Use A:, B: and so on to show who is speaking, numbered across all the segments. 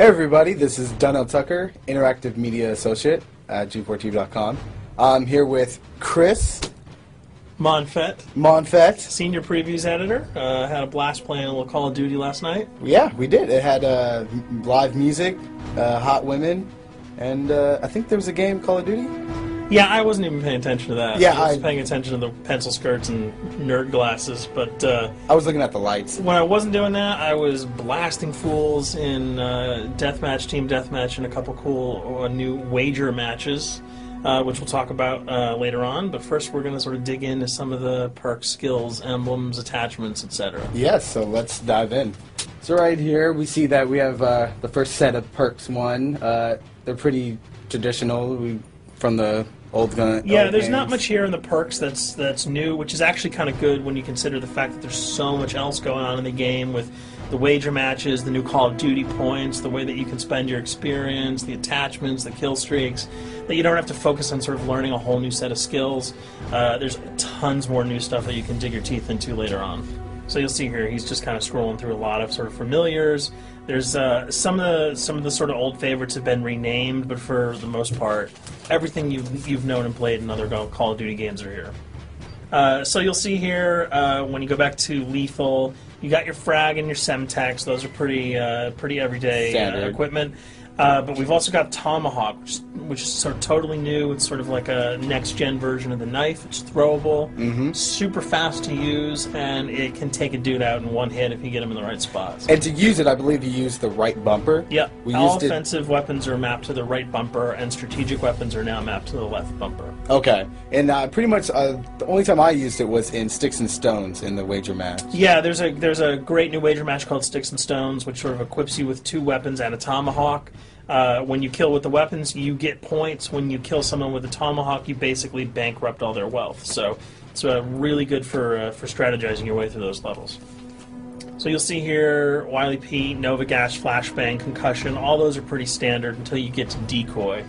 A: Hey everybody, this is Donnell Tucker, Interactive Media Associate at G4TV.com. I'm here with Chris
B: Monfett, Senior Previews Editor. Had a blast playing a little Call of Duty last night.
A: Yeah, we did. It had live music, hot women, and I think there was a game, Call of Duty?
B: Yeah, I wasn't even paying attention to that.
A: Yeah,
B: I was paying attention to the pencil skirts and nerd glasses, but
A: I was looking at the lights.
B: When I wasn't doing that, I was blasting fools in deathmatch, team deathmatch, and a couple cool new wager matches, which we'll talk about later on. But first, we're going to sort of dig into some of the perks, skills, emblems, attachments, etc.
A: Yes, so let's dive in. So right here, we see that we have the first set of perks one. They're pretty traditional from the old gun.
B: Yeah,
A: old
B: there's
A: games.
B: not much here in the perks that's new, which is actually kind of good when you consider the fact that there's so much else going on in the game with the wager matches, the new Call of Duty points, the way that you can spend your experience, the attachments, the kill streaks, that you don't have to focus on sort of learning a whole new set of skills. There's tons more new stuff that you can dig your teeth into later on. So you'll see here, he's just kind of scrolling through a lot of sort of familiars. There's some of the sort of old favorites have been renamed, but for the most part, everything you've known and played in other Call of Duty games are here. So you'll see here when you go back to lethal, you got your frag and your semtex. Those are pretty everyday equipment. But we've also got Tomahawk, which is sort of totally new. It's sort of like a next-gen version of the knife. It's throwable, super fast to use, and it can take a dude out in one hit if you get him in the right spots.
A: And to use it, I believe you use the right bumper.
B: Yep. All offensive weapons are mapped to the right bumper, and strategic weapons are now mapped to the left bumper.
A: Okay. And pretty much the only time I used it was in Sticks and Stones in the wager match.
B: Yeah, there's a great new wager match called Sticks and Stones, which sort of equips you with 2 weapons and a tomahawk. When you kill with the weapons, you get points. When you kill someone with a tomahawk, you basically bankrupt all their wealth. So it's really good for strategizing your way through those levels. So you'll see here, Wily Pete, Nova Gash, Flashbang, Concussion, all those are pretty standard until you get to Decoy.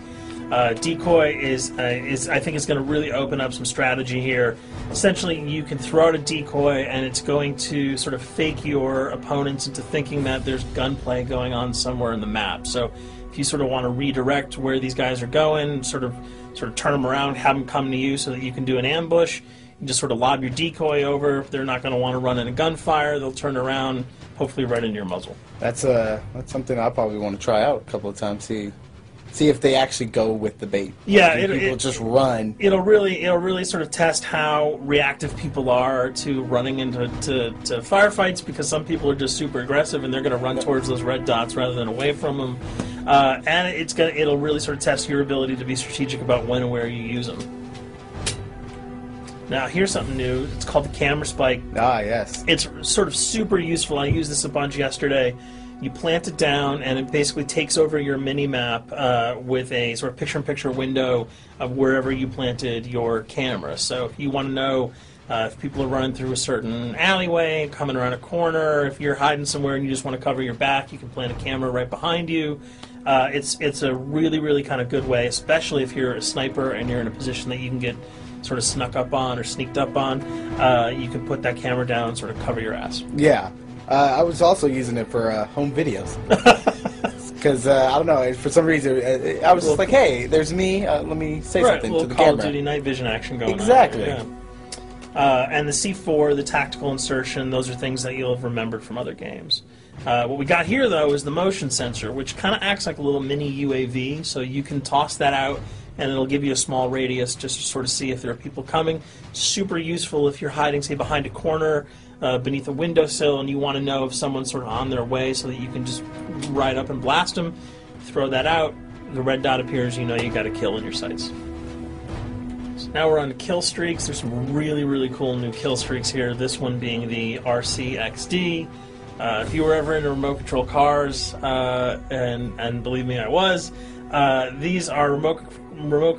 B: Decoy is I think it's going to really open up some strategy here. Essentially, you can throw out a decoy, and it's going to sort of fake your opponents into thinking that there's gunplay going on somewhere in the map. So if you sort of want to redirect where these guys are going, sort of turn them around, have them come to you so that you can do an ambush, you just sort of lob your decoy over. If they're not going to want to run in a gunfire, they'll turn around, hopefully right into your muzzle.
A: That's something I probably want to try out a couple of times. See if they actually go with the bait.
B: Yeah,
A: people just run.
B: It'll really sort of test how reactive people are to running into firefights, because some people are just super aggressive and they're going to run towards those red dots rather than away from them. And it'll really sort of test your ability to be strategic about when and where you use them. Now here's something new. It's called the camera spike.
A: Ah, yes.
B: It's sort of super useful. I used this a bunch yesterday. You plant it down, and it basically takes over your mini-map with a sort of picture-in-picture window of wherever you planted your camera. So if you want to know if people are running through a certain alleyway, coming around a corner, if you're hiding somewhere and you just want to cover your back, you can plant a camera right behind you. It's a really kind of good way, especially if you're a sniper and you're in a position that you can get sort of snuck up on or sneaked up on. You can put that camera down and sort of cover your ass.
A: Yeah. I was also using it for home videos. Because, I don't know, for some reason, I was just like, hey, there's me, let me say something to the
B: Call
A: camera.
B: of Duty night vision action going on.
A: Exactly.
B: Yeah. And the C4, the tactical insertion, those are things that you'll have remembered from other games. What we got here, though, is the motion sensor, which kind of acts like a little mini UAV, so you can toss that out, and it'll give you a small radius just to sort of see if there are people coming. Super useful if you're hiding, say, behind a corner, beneath a windowsill, and you want to know if someone's sort of on their way so that you can just ride up and blast them. Throw that out, the red dot appears, you know you got a kill in your sights. So now we're on to kill streaks. There's some really cool new kill streaks here, this one being the RCXD. If you were ever into remote control cars, and believe me, I was, these are remote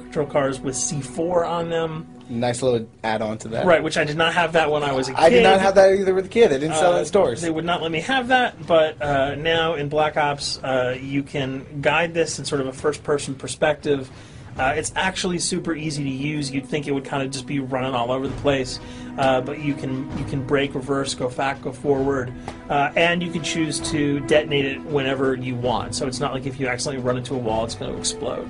B: control cars with C4 on them.
A: Nice little add-on to that.
B: Right, which I did not have that when I was a kid.
A: I did not have that either with a kid. They didn't sell it in stores.
B: They would not let me have that, but now in BlackOps, you can guide this in sort of a first-person perspective. It's actually super easy to use. You'd think it would kind of just be running all over the place, but you can brake, reverse, go back, go forward, and you can choose to detonate it whenever you want. So it's not like if you accidentally run into a wall, it's going to explode.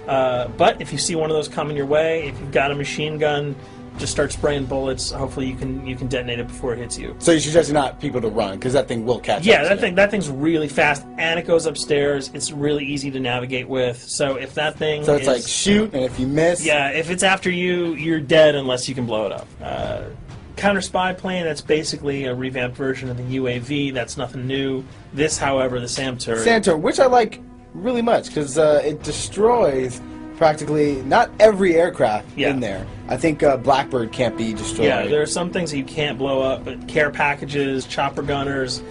B: But if you see one of those coming your way, if you've got a machine gun, just start spraying bullets. Hopefully you can detonate it before it hits you.
A: So you suggest not people to run, because that thing will catch up.
B: Yeah, that thing's really fast, and it goes upstairs. It's really easy to navigate with. So if that thing
A: So it's like shoot, and if you miss...
B: Yeah, if it's after you, you're dead unless you can blow it up. Counter spy plane, that's basically a revamped version of the UAV. That's nothing new. This, however, the SAM turret...
A: SAM turret, which I like really much, because it destroys... practically not every aircraft in there. I think Blackbird can't be destroyed.
B: Yeah, there are some things that you can't blow up, but care packages, chopper gunners,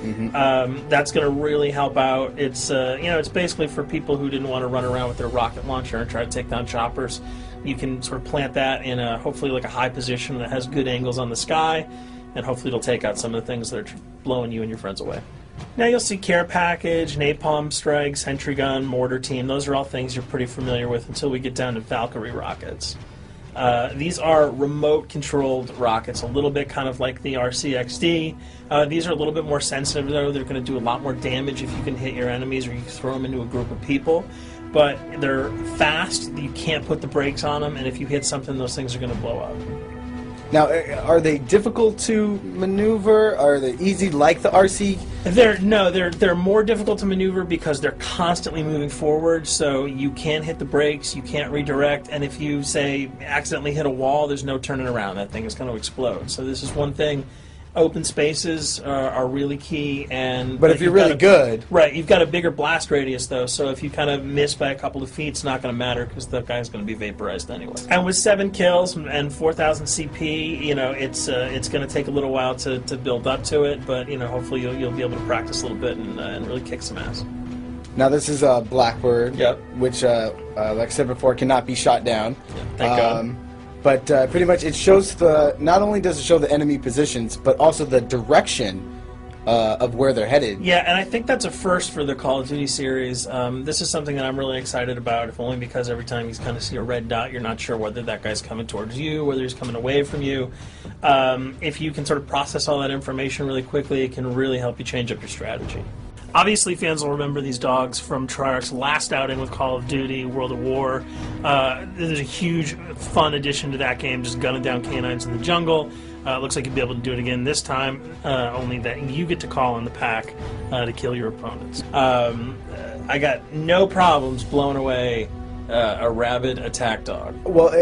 B: that's going to really help out. It's it's basically for people who didn't want to run around with their rocket launcher and try to take down choppers. You can sort of plant that in a hopefully like a high position that has good angles on the sky, and hopefully it'll take out some of the things that are blowing you and your friends away. Now you'll see care package, napalm strike, sentry gun, mortar team. Those are all things you're pretty familiar with until we get down to Valkyrie rockets. These are remote-controlled rockets, a little bit kind of like the RCXD. These are a little bit more sensitive, though. They're going to do a lot more damage if you can hit your enemies or you throw them into a group of people. But they're fast, you can't put the brakes on them, and if you hit something, those things are going to blow up.
A: Now, are they difficult to maneuver? Are they easy like the RC?
B: They're more difficult to maneuver because they're constantly moving forward, so you can't hit the brakes, you can't redirect, and if you, say, accidentally hit a wall, there's no turning around. That thing is going to explode. So this is one thing. Open spaces are really key,
A: but if you're really good,
B: right? You've got a bigger blast radius, though, so if you kind of miss by a couple of feet, it's not going to matter because the guy's going to be vaporized anyway. And with 7 kills and 4,000 CP, it's going to take a little while to build up to it, but hopefully you'll be able to practice a little bit and really kick some ass.
A: Now this is Blackbird, which, like I said before, cannot be shot down.
B: Yeah, thank God.
A: But pretty much it shows not only does it show the enemy positions, but also the direction of where they're headed.
B: Yeah, and I think that's a first for the Call of Duty series. This is something that I'm really excited about, if only because every time you kind of see a red dot, you're not sure whether that guy's coming towards you, whether he's coming away from you. If you can sort of process all that information really quickly, it can really help you change up your strategy. Obviously, fans will remember these dogs from Treyarch's last outing with Call of Duty, World at War. There's a huge, fun addition to that game, just gunning down canines in the jungle. Looks like you'll be able to do it again this time, only that you get to call in the pack to kill your opponents. I got no problems blowing away a rabid attack dog.
A: Well,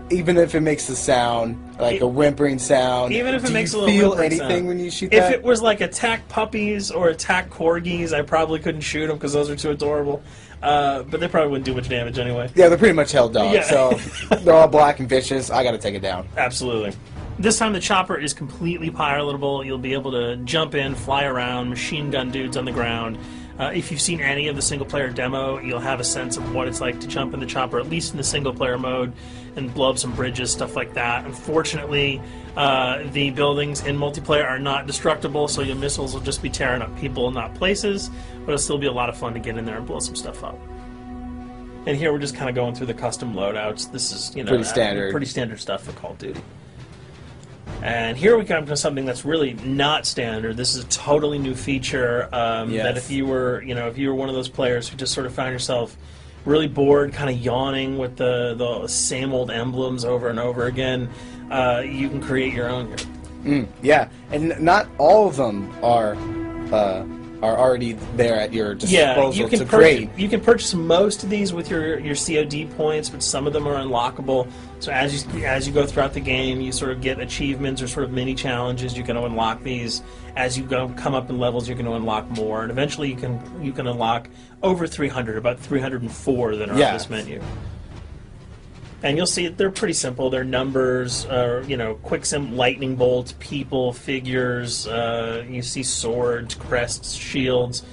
A: even if it makes the sound, like a whimpering sound,
B: even if it makes a
A: little
B: little
A: feel anything
B: sound
A: when you shoot that?
B: If it was like attack puppies or attack corgis, I probably couldn't shoot them because those are too adorable. But they probably wouldn't do much damage anyway.
A: Yeah, they're pretty much held dogs,
B: Yeah.
A: so they're all black and vicious. I got to take it down.
B: Absolutely. This time the chopper is completely pilotable. You'll be able to jump in, fly around, machine gun dudes on the ground. If you've seen any of the single-player demo, you'll have a sense of what it's like to jump in the chopper, at least in the single-player mode, and blow up some bridges, stuff like that. Unfortunately, the buildings in multiplayer are not destructible, so your missiles will just be tearing up people, not places, but it'll still be a lot of fun to get in there and blow some stuff up. And here we're just kind of going through the custom loadouts. This is,
A: pretty
B: standard stuff for Call of Duty. And here we come to something that's really not standard. This is a totally new feature that if you were one of those players who just sort of found yourself really bored, kind of yawning with the same old emblems over and over again, you can create your own here.
A: Yeah, and not all of them are already there at your disposal to create.
B: You can purchase most of these with your COD points, but some of them are unlockable. So as you go throughout the game, you sort of get achievements or sort of mini challenges. You're going to unlock these. As you come up in levels, you're going to unlock more, and eventually you can unlock over 300, about 304 that are on this menu. And you'll see they're pretty simple. They're numbers, quick lightning bolts, people, figures. You see swords, crests, shields.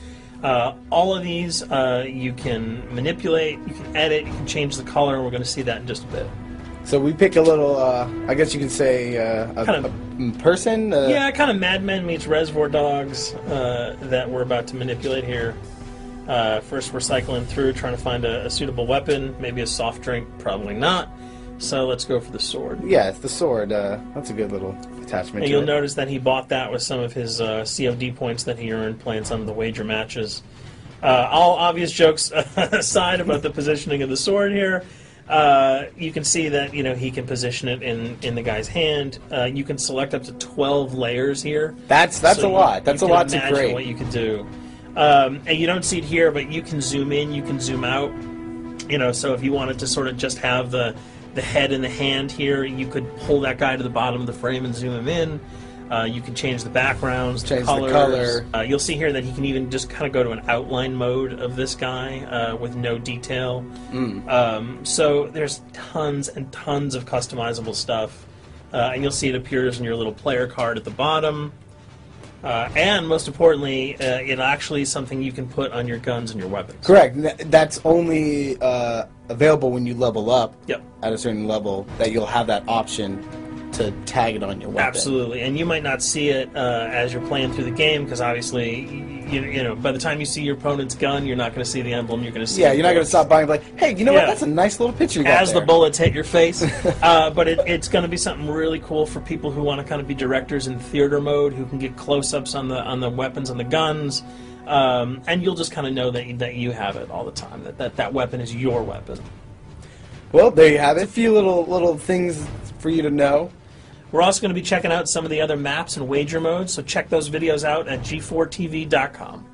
B: All of these you can manipulate, you can edit, you can change the color, and we're going to see that in just a bit.
A: So we pick a little, I guess you could say, a person?
B: Yeah, kind of Mad Men meets Reservoir Dogs that we're about to manipulate here. First, we're cycling through, trying to find a suitable weapon. Maybe a soft drink, probably not. So let's go for the sword.
A: Yeah, it's the sword. That's a good little attachment.
B: And you'll notice that he bought that with some of his COD points that he earned playing some of the wager matches. All obvious jokes aside about the positioning of the sword here, you can see that he can position it in the guy's hand. You can select up to 12 layers here.
A: That's a lot. That's a lot to
B: imagine
A: create.
B: what you could do. And you don't see it here, but you can zoom in, you can zoom out. So if you wanted to sort of just have the head and the hand here, you could pull that guy to the bottom of the frame and zoom him in. You can change the backgrounds,
A: change
B: colors.
A: the color.
B: You'll see here that he can even just kind of go to an outline mode of this guy with no detail. So there's tons and tons of customizable stuff. And you'll see it appears in your little player card at the bottom. And most importantly, it actually is something you can put on your guns and your weapons.
A: Correct. That's only available when you level up at a certain level, that you'll have that option to tag it on your weapon.
B: Absolutely. And you might not see it as you're playing through the game, because obviously, by the time you see your opponent's gun, you're not going to see the emblem. You're going to see
A: you're not going to stop by and be like, hey, you know what? That's a nice little picture you got
B: as
A: there.
B: The bullets hit your face. But it's going to be something really cool for people who want to kind of be directors in theater mode, who can get close-ups on the weapons and the guns. And you'll just kind of know that you have it all the time, that weapon is your weapon.
A: Well, there you have it. A few little things for you to know.
B: We're also going to be checking out some of the other maps and wager modes, so check those videos out at g4tv.com.